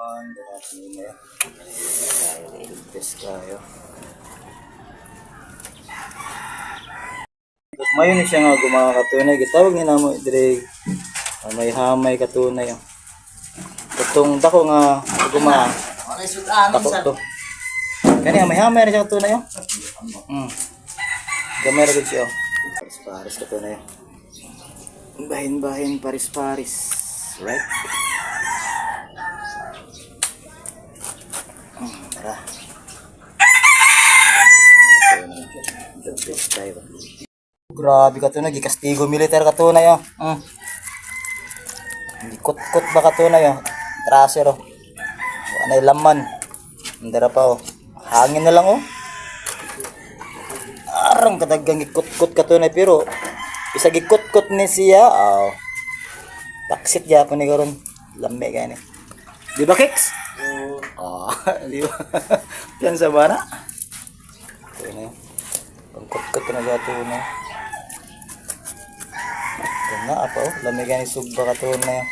everyone, good afternoon. Tayo iligtas kayo. Tapos mayon siya nga gumaka katunay. Gitawag niya na mo dire may hamay katunay. Itong dako nga gumaka. Dako to. Kani may hamay na siya katunay. Gamay ra gud siya. Paris katunay. Bahin-bahin Paris. Right? Tara. Grabe ka to na, gikastigo militar ka to na yun. Gikot-kot ba ka to na yun? Traser oh. Anay laman. Hindi pa oh. Hangin na lang oh. Arang kadagang gikot-kot ka to na pero isa gikot-kot ni siya. Oh. Taksit ya pa ni karon. Lambe kay ni. Di ba Kicks? Oh, di ba? Yan sa bana. Ito na. Pangkot-kot na sa ito na. Ito na apa oh. Lambe kay ni sugba ka to na.